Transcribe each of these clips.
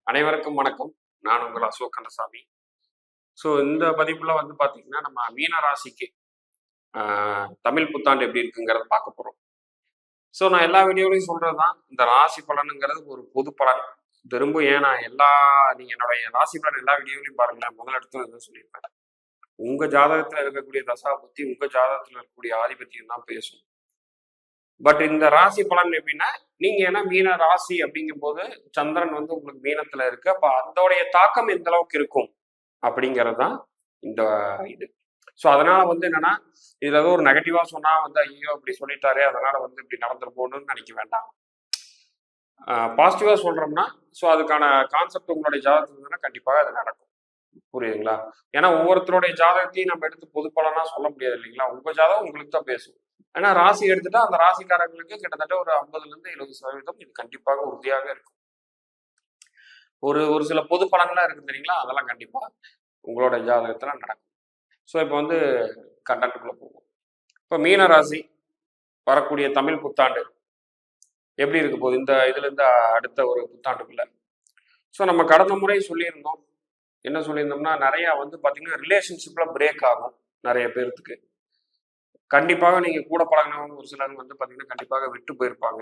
அனைவருக்கும் வணக்கம். நான் உங்கள் அசோக் கந்தசாமி. ஸோ இந்த பதிவுல வந்து பார்த்தீங்கன்னா, நம்ம மீன ராசிக்கு தமிழ் புத்தாண்டு எப்படி இருக்குங்கிறத பார்க்க போறோம். ஸோ நான் எல்லா வீடியோலையும் சொல்றது தான், இந்த ராசி பலனுங்கிறது ஒரு பொது பலன். திரும்ப ஏன் நான் நீங்க என்னுடைய ராசி பலன் எல்லா வீடியோலையும் பாருங்களேன், முதல் இடத்துல இருந்து சொல்லியிருப்பேன். உங்க ஜாதகத்துல இருக்கக்கூடிய தசா புத்தி, உங்க ஜாதகத்துல இருக்கக்கூடிய ஆதிபத்தியம் தான் பேசும். பட் இந்த ராசி பலன் எப்படின்னா, நீங்க ஏன்னா மீன ராசி அப்படிங்கும் போது சந்திரன் வந்து உங்களுக்கு மீனத்துல இருக்கு. அப்ப அதோடைய தாக்கம் எந்த அளவுக்கு இருக்கும் அப்படிங்கிறது தான் இந்த இது. ஸோ அதனால வந்து என்னன்னா, இதுல ஏதோ ஒரு நெகட்டிவா சொன்னா வந்து ஐயோ இப்படி சொல்லிட்டாரே, அதனால வந்து இப்படி நடந்துருப்போம்னு நினைக்க வேண்டாம். பாசிட்டிவா சொல்றோம்னா, ஸோ அதுக்கான கான்செப்ட் உங்களுடைய ஜாதகத்துல இருந்ததுன்னா கண்டிப்பாக அது நடக்கும். புரியுதுங்களா? ஏன்னா ஒவ்வொருத்தருடைய ஜாதகத்தையும் நம்ம எடுத்து பொது பலனா சொல்ல முடியாது இல்லைங்களா? உங்க ஜாதகம் உங்களுக்கு தான் பேசும். ஏன்னா ராசி எடுத்துட்டா அந்த ராசிக்காரங்களுக்கு கிட்டத்தட்ட ஒரு 50% இது கண்டிப்பாக உறுதியாக இருக்கும். ஒரு ஒரு சில பொது பலன்லாம் இருக்கு தெரியுங்களா? அதெல்லாம் கண்டிப்பா உங்களோட ஜாதகத்துல நடக்கும். ஸோ இப்போ வந்து கண்டென்ட்டுக்குள்ள போவோம். இப்போ மீன ராசி வரக்கூடிய தமிழ் புத்தாண்டு எப்படி இருக்க போகுது இந்த இதுல இருந்து அடுத்த ஒரு புத்தாண்டுக்குள்ள? ஸோ நம்ம கடந்த முறை சொல்லியிருந்தோம். என்ன சொல்லியிருந்தோம்னா, நிறைய வந்து பாத்தீங்கன்னா ரிலேஷன்ஷிப்ல பிரேக் ஆகும் நிறைய பேர்த்துக்கு. கண்டிப்பாக நீங்க கூட பழகினவங்க ஒரு சிலர் வந்து பாத்தீங்கன்னா கண்டிப்பாக விட்டு போயிருப்பாங்க.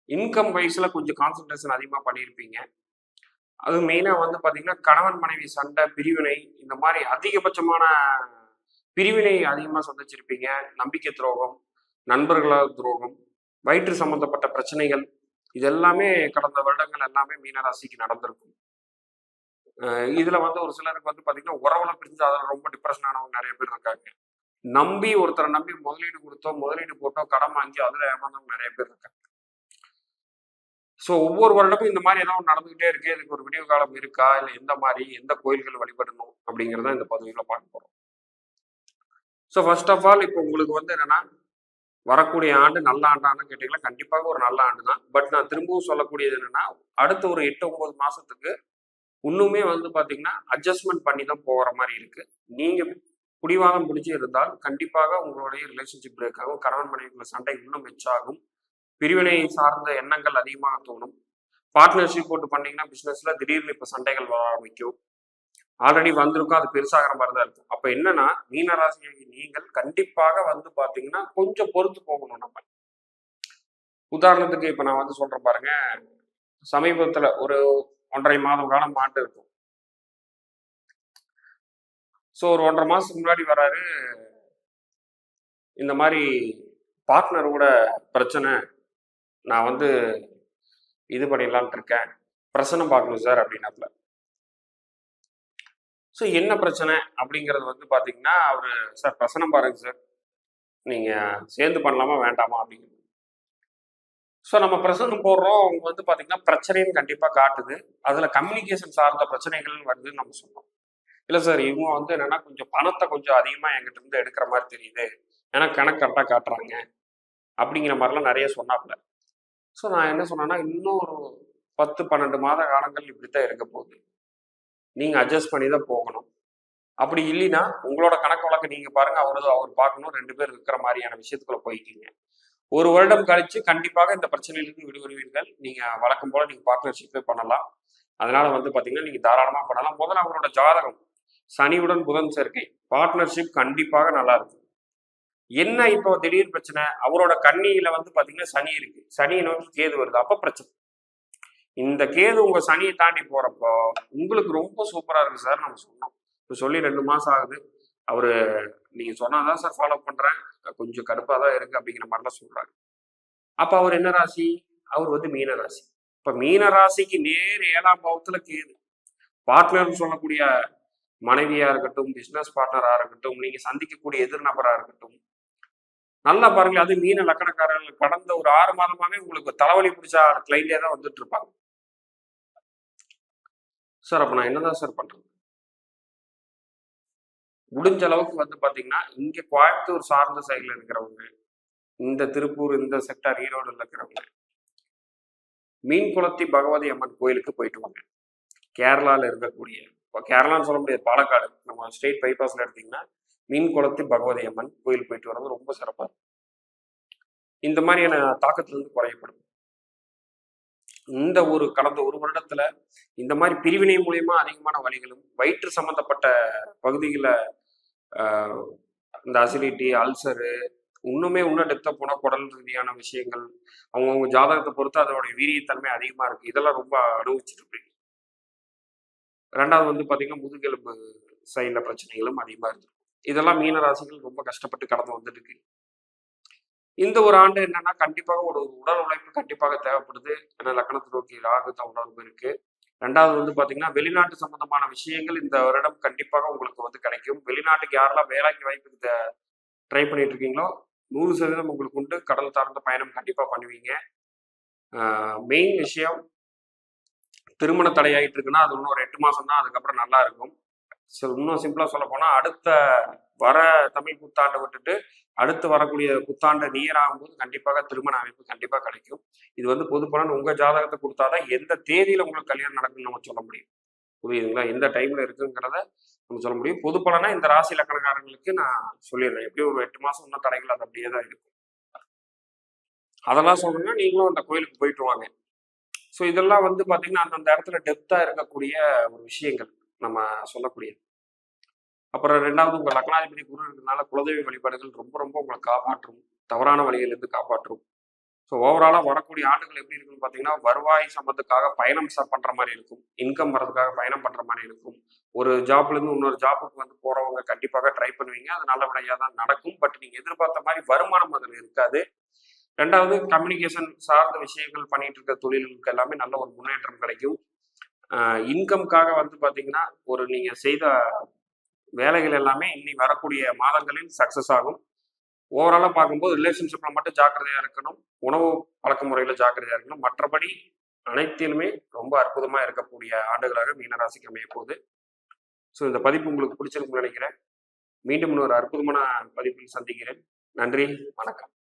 இன்கம் வைஸ்ல கொஞ்சம் கான்சன்ட்ரேஷன் அதிகமா பண்ணியிருப்பீங்க. அது மெயினா வந்து பாத்தீங்கன்னா கணவன் மனைவி சண்டை, பிரிவினை, இந்த மாதிரி அதிகபட்சமான பிரிவினை அதிகமா சந்திச்சிருப்பீங்க. நம்பிக்கை துரோகம், நண்பர்களால் துரோகம், வயிற்று சம்பந்தப்பட்ட பிரச்சனைகள், இது எல்லாமே கடந்த வருடங்கள் எல்லாமே மீனராசிக்கு நடந்திருக்கும். இதுல வந்து ஒரு சிலருக்கு வந்து பாத்தீங்கன்னா உறவுல பிரிஞ்சு அதில் ரொம்ப டிப்ரெஷன் ஆனவங்க நிறைய பேர் இருக்காங்க. நம்பி ஒருத்தரை நம்பி முதலீடு கொடுத்தோம், முதலீடு போட்டோம், கடன் வாங்கி அதுல ஏமாந்தவங்க நிறைய பேர் இருக்காங்க. ஸோ ஒவ்வொரு வருடமும் இந்த மாதிரி ஏதாவது நடந்துகிட்டே இருக்கு. இதுக்கு ஒரு விடிவு காலம் இருக்கா, இல்லை எந்த மாதிரி எந்த கோயில்கள் வழிபடணும் அப்படிங்கிறத இந்த பதவியில பார்க்க போறோம். ஸோ ஃபர்ஸ்ட் ஆஃப் ஆல் இப்போ உங்களுக்கு வந்து என்னன்னா, வரக்கூடிய ஆண்டு நல்ல ஆண்டான்னு கேட்டீங்கன்னா கண்டிப்பாக ஒரு நல்ல ஆண்டு தான். பட் நான் திரும்பவும் சொல்லக்கூடியது என்னன்னா, அடுத்த ஒரு 8-9 மாசத்துக்கு இன்னுமே வந்து பாத்தீங்கன்னா அட்ஜஸ்ட்மெண்ட் பண்ணி தான் போகிற மாதிரி இருக்கு. நீங்க குடிவாதம் பிடிச்சி இருந்தால் கண்டிப்பாக உங்களுடைய ரிலேஷன்ஷிப் பிரேக் ஆகும். கணவன் மனைவிக்குள்ள சண்டை இன்னும் மெச்சாகும். பிரிவினை சார்ந்த எண்ணங்கள் அதிகமாக தோணும். பார்ட்னர்ஷிப் போட்டு பண்ணீங்கன்னா பிசினஸ்ல திடீர்னு இப்ப சண்டைகள் வர ஆரம்பிக்கும். ஆல்ரெடி வந்திருக்கும், அது பெருசாகிற மாதிரி தான் இருக்கும். அப்ப என்னன்னா, மீனராசியை நீங்கள் கண்டிப்பாக வந்து பாத்தீங்கன்னா கொஞ்சம் பொறுத்து போகணும். நம்ம உதாரணத்துக்கு இப்ப நான் வந்து சொல்றேன் பாருங்க, சமீபத்துல ஒரு 1.5 மாதம் காலம் மாட்டு இருக்கும். ஸோ ஒரு 1.5 மாசத்துக்கு முன்னாடி வராரு, இந்த மாதிரி பார்ட்னரோட பிரச்சனை, நான் வந்து இது பண்ணிடலான்ட்டு இருக்கேன், பிரச்சனை பார்க்கணும் சார் அப்படின்னாப்புல. ஸோ என்ன பிரச்சனை அப்படிங்கிறது வந்து பார்த்தீங்கன்னா, அவரு சார் பிரச்சனை பாருங்க சார், நீங்க சேர்ந்து பண்ணலாமா வேண்டாமா அப்படிங்கிறது. ஸோ நம்ம பிரச்சனை போடுறோம், அவங்க வந்து பார்த்தீங்கன்னா பிரச்சனைன்னு கண்டிப்பாக காட்டுது. அதுல கம்யூனிகேஷன் சார்ந்த பிரச்சனைகள் வருதுன்னு நம்ம சொன்னோம். இல்லை சார், இவங்க வந்து என்னன்னா கொஞ்சம் பணத்தை கொஞ்சம் அதிகமாக என்கிட்ட இருந்து எடுக்கிற மாதிரி தெரியுது, ஏன்னா கணக்கு கரெக்டாக காட்டுறாங்க அப்படிங்கிற மாதிரிலாம் நிறைய சொன்னாப்புல. ஸோ நான் என்ன சொன்னேன்னா, இன்னும் ஒரு 10-12 மாத காலங்கள் இப்படித்தான் இருக்க போகுது. நீங்க அட்ஜஸ்ட் பண்ணி தான் போகணும். அப்படி இல்லைன்னா உங்களோட கணக்கு வழக்கு நீங்க பாருங்க, அவர் பார்க்கணும், 2 பேர் இருக்கிற மாதிரியான விஷயத்துக்குள்ள போய்க்கிங்க. ஒரு வருடம் கழிச்சு கண்டிப்பாக இந்த பிரச்சனையிலிருந்து விடுவீர்கள். நீங்க வழக்கம் போல நீங்க பார்ட்னர்ஷிப்பே பண்ணலாம். அதனால வந்து பாத்தீங்கன்னா நீங்க தாராளமா பண்ணலாம். முதல்ல அவரோட ஜாதகம் சனியுடன் புதன் சேர்க்கை, பார்ட்னர்ஷிப் கண்டிப்பாக நல்லா இருக்கும். என்ன இப்போ திடீர் பிரச்சனை, அவரோட கண்ணியில வந்து பாத்தீங்கன்னா சனி இருக்கு, சனியை நோக்கி கேது வருது, அப்ப பிரச்சனை. இந்த கேது உங்க சனியை தாண்டி போறப்போ உங்களுக்கு ரொம்ப சூப்பரா இருக்கு சார். நம்ம சொன்னோம், இப்போ சொல்லி 2 மாசம் ஆகுது, அவரு நீங்க சொன்னாதான் சார் ஃபாலோ பண்றேன், கொஞ்சம் கடுப்பா தான் இருக்கு அப்படிங்கிற மாதிரிலாம் சொல்றாரு. அப்ப அவர் என்ன ராசி? அவர் வந்து மீன ராசி. இப்ப மீன ராசிக்கு நேர் 7ஆம் பாவத்துல கேது. பார்ட்னர் சொல்லக்கூடிய மனைவியா இருக்கட்டும், பிசினஸ் பார்ட்னரா இருக்கட்டும், நீங்க சந்திக்கக்கூடிய எதிர்நபரா இருக்கட்டும், நல்லா பாருங்க. அது மீன லக்கணக்காரர்கள் கடந்த ஒரு 6 மாதமாவே உங்களுக்கு தலைவலி பிடிச்ச கிளைண்டே தான் வந்துட்டு இருப்பாங்க. சார் அப்ப நான் என்னதான் சார் பண்றது? முடிஞ்ச அளவுக்கு வந்து பாத்தீங்கன்னா இங்க கோயம்புத்தூர் சார்ந்த சைட்ல இருக்கிறவங்க, இந்த திருப்பூர் இந்த செக்டார் ஈரோடு இருக்கிறவங்க, மீன்குளத்தி பகவதி அம்மன் கோயிலுக்கு போயிட்டு வாங்க. கேரளால இருக்கக்கூடிய, இப்போ கேரளான்னு சொல்ல முடியாது, பாலக்காடு நம்ம ஸ்டேட் பைபாஸ்ல எடுத்தீங்கன்னா மீன்குளத்தி பகவதி அம்மன் கோயில் போயிட்டு வர்றது ரொம்ப சிறப்பா இருக்கும். இந்த மாதிரியான தாக்கத்துல இருந்து குறையப்படும். இந்த கடந்த ஒரு வருடத்துல இந்த மாதிரி பிரிவினை மூலியமா அதிகமான வலிகளும், வயிற்று சம்பந்தப்பட்ட பகுதிகளில் இந்த அசிடிட்டி, அல்சரு, இன்னும் டெப்தா போனா குடல் ரீதியான விஷயங்கள், அவங்கவுங்க ஜாதகத்தை பொறுத்து அதோடைய வீரியத்தன்மை அதிகமா இருக்கு. இதெல்லாம் ரொம்ப அனுபவிச்சுட்டு இருக்கீங்க. 2வது பாத்தீங்கன்னா முதுகெலும்பு சைட்ல பிரச்சனைகளும் அதிகமா இருக்கு. இதெல்லாம் மீன ராசிகள் ரொம்ப கஷ்டப்பட்டு கடந்து வந்துட்டு இருக்கு. இந்த ஒரு ஆண்டு என்னன்னா கண்டிப்பாக ஒரு உடல் உழைப்பு கண்டிப்பாக தேவைப்படுது. ஏன்னா லக்னத்தை நோக்கி ராகு உடம்பு இருக்கு. 2வது பாத்தீங்கன்னா வெளிநாட்டு சம்பந்தமான விஷயங்கள் இந்த வருடம் கண்டிப்பாக உங்களுக்கு கிடைக்கும். வெளிநாட்டுக்கு யாரெல்லாம் வேலைக்கு வாய்ப்புக்கு ட்ரை பண்ணிட்டு இருக்கீங்களோ 100% உங்களுக்கு உண்டு. கடல் சார்ந்த பயணம் கண்டிப்பா பண்ணுவீங்க. மெயின் விஷயம் திருமண தடையாயிட்டு இருக்குன்னா அது இன்னும் ஒரு 8 மாசம் தான். அதுக்கப்புறம் நல்லா இருக்கும். இன்னும் சிம்பிளா சொல்ல போனா அடுத்த வர தமிழ் புத்தாண்டை விட்டுட்டு அடுத்து வரக்கூடிய புத்தாண்டு நியர் ஆகும்போது கண்டிப்பாக திருமண அமைப்பு கண்டிப்பா கிடைக்கும். இது பொது பலன் உங்க ஜாதகத்தை கொடுத்தாதான் எந்த தேதியில உங்களுக்கு கல்யாணம் நடக்கும்னு நம்ம சொல்ல முடியும். புரியுதுங்களா? எந்த டைம்ல இருக்குங்கிறத நம்ம சொல்ல முடியும். பொது பலனா இந்த ராசி லக்கணக்காரங்களுக்கு நான் சொல்லிடுறேன். எப்படியும் ஒரு 8 மாசம் இன்னும் தடைகள் அது அப்படியே தான் இருக்கும். அதெல்லாம் சொல்லணும்னா நீங்களும் அந்த கோயிலுக்கு போயிட்டு வாங்க. ஸோ இதெல்லாம் பாத்தீங்கன்னா அந்தந்த இடத்துல டெப்தா இருக்கக்கூடிய ஒரு விஷயங்கள் நம்ம சொல்லக்கூடிய. அப்புறம் 2வது உங்க லக்னாதிபதி குரு இருக்கிறதுனால குலதெய்வ வழிபாடுகள் ரொம்ப ரொம்ப உங்களை காப்பாற்றும். தவறான வழிகளிலிருந்து காப்பாற்றும். ஸோ ஓவராலா வரக்கூடிய ஆண்டுகள் எப்படி இருக்குன்னு பார்த்தீங்கன்னா வருவாய் சம்பந்தத்துக்காக பயணம் பண்ற மாதிரி இருக்கும். இன்கம் வர்றதுக்காக பயணம் பண்ற மாதிரி இருக்கும். ஒரு ஜாப்ல இருந்து இன்னொரு ஜாப்புக்கு போறவங்க கண்டிப்பாக ட்ரை பண்ணுவீங்க. அது நல்லபடியாக தான் நடக்கும். பட் நீங்க எதிர்பார்த்த மாதிரி வருமானம் அதில் இருக்காது. 2வது கம்யூனிகேஷன் சார்ந்த விஷயங்கள் பண்ணிட்டு இருக்க தொழில்களுக்கு எல்லாமே நல்ல ஒரு முன்னேற்றம் கிடைக்கும். இன்கம்காக பாத்தீங்கன்னா நீங்க செய்த வேலைகள் எல்லாமே இனி வரக்கூடிய மாதங்களில் சக்சஸ் ஆகும். ஓவராலாக பார்க்கும்போது ரிலேஷன்ஷிப்பில் மட்டும் ஜாக்கிரதையாக இருக்கணும். உணவு பழக்க முறையில் ஜாக்கிரதையாக இருக்கணும். மற்றபடி அனைத்திலுமே ரொம்ப அற்புதமாக இருக்கக்கூடிய ஆண்டுகளாக மீனராசிக்கு அமைய போகுது. ஸோ இந்த பதிப்பு உங்களுக்கு பிடிச்சிருக்குன்னு நினைக்கிறேன். மீண்டும் இன்னொரு அற்புதமான பதிப்பில் சந்திக்கிறேன். நன்றி, வணக்கம்.